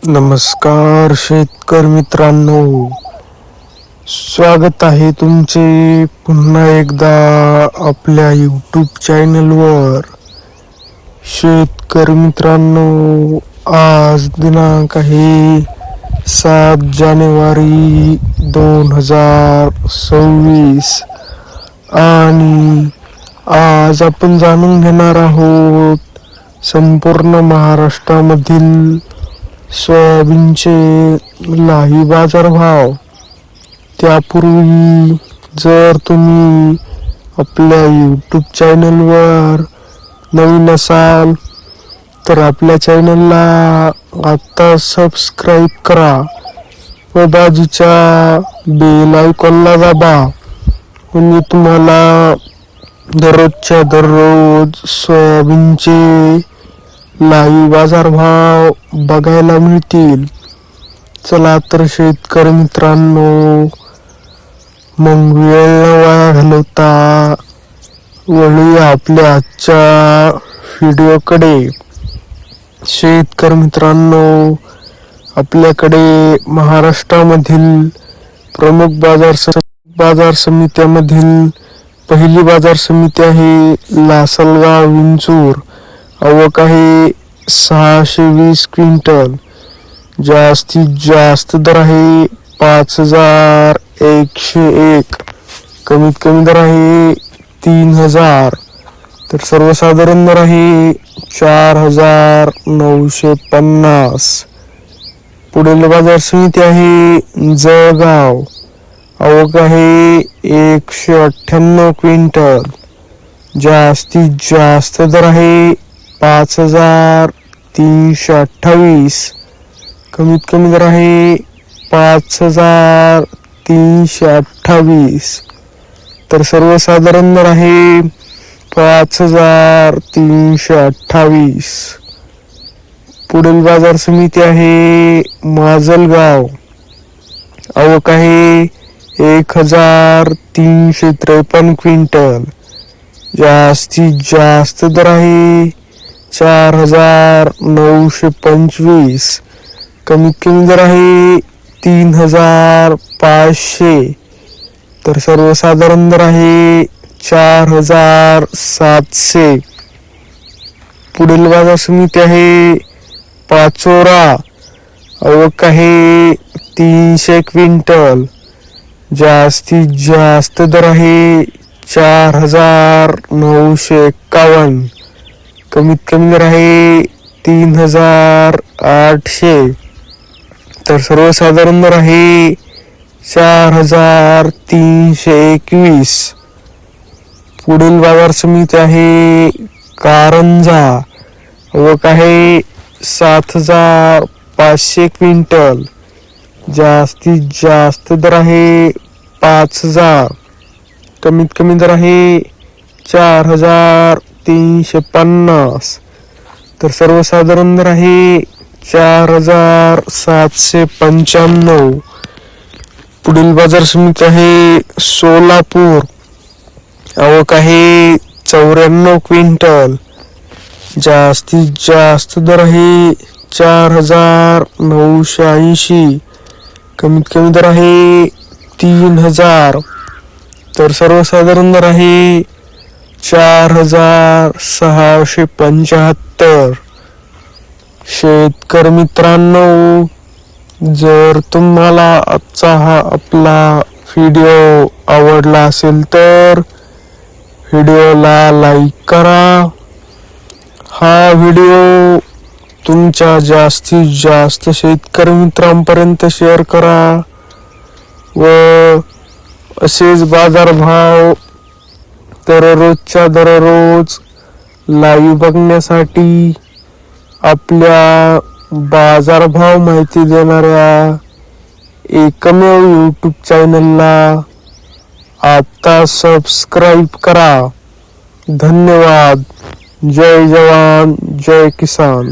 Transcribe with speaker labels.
Speaker 1: नमस्कार शेतकरी मित्रांनो, स्वागत आहे तुमचे पुन्हा एकदा आपल्या यूट्यूब चॅनलवर. शेतकरी मित्रांनो, आज दिनांक आहे 7 जानेवारी 2026 आणि आज आपण जाणून घेणार आहोत संपूर्ण महाराष्ट्रामधील सोयाबीनचे लाईव्ह बाजारभाव. त्यापूर्वी जर तुम्ही आपल्या यूट्यूब चॅनलवर नवीन असाल तर आपल्या चॅनलला आता सबस्क्राईब करा व बाजूच्या बेल आयकॉनला दाबा, म्हणजे तुम्हाला दररोजच्या दररोज सोयाबीनचे लाईव्ह बाजारभाव बघायला मिळतील. चला तर शेतकरी मित्रांनो, मग वेळ न वाया घालवता वळूया आपल्या आजच्या व्हिडिओकडे. शेतकरी मित्रांनो, आपल्याकडे महाराष्ट्रामधील प्रमुख बाजार समित्यामधील पहिली बाजार समिती आहे लासलगाव विंचूर. आवक आहे 620 क्विंटल. जास्तीत जास्त दर आहे 5101. कमीत कमी दर आहे 3000. तर सर्वसाधारण दर आहे 4950. पुढील बाजार समिती आहे जळगाव. आवक आहे 198 क्विंटल. जास्तीत जास्त दर आहे 5328. कमीत कमी दर आहे 5328. तर सर्वसाधारण दर आहे 5328. पुढील बाजार समिती आहे माजलगाव. आवक आहे 1353 क्विंटल. जास्तीत जास्त दर आहे 4925. कमीत कमी दर आहे 3500. तर सर्वसाधारण दर आहे 4700. पुढील बाजार समिती आहे पाचोरा. आवक आहे 300 क्विंटल. जास्तीत जास्त दर आहे 4951. कमीत कमी दर आहे 3800. तर सर्वसाधारण दर आहे 4321. पुढील बाजार समिती आहे कारंजा. आवक आहे 7500 क्विंटल. जास्तीत जास्त दर आहे 5000. कमीत कमी दर आहे 4350. तर सर्वसाधारण दर आहे 4795. पुढील बाजार समिती आहे सोलापूर. आवक आहे 94 क्विंटल. जास्तीत जास्त दर आहे 4980. कमीत कमी दर आहे 3000. तर सर्वसाधारण दर आहे 4675. शेतकरी मित्रांनो, जर तुम्हाला आजचा हा आपला व्हिडिओ आवडला असेल तर व्हिडिओला लाईक करा. हा व्हिडिओ तुमच्या जास्तीत जास्त शेतकरी मित्रांपर्यंत शेअर करा व असेच बाजारभाव दररोजच्या दररोज लाईव्ह बघण्यासाठी आपल्या बाजारभाव माहिती देणाऱ्या एकमेव यूट्यूब चॅनलला आता सबस्क्राईब करा. धन्यवाद. जय जवान जय किसान.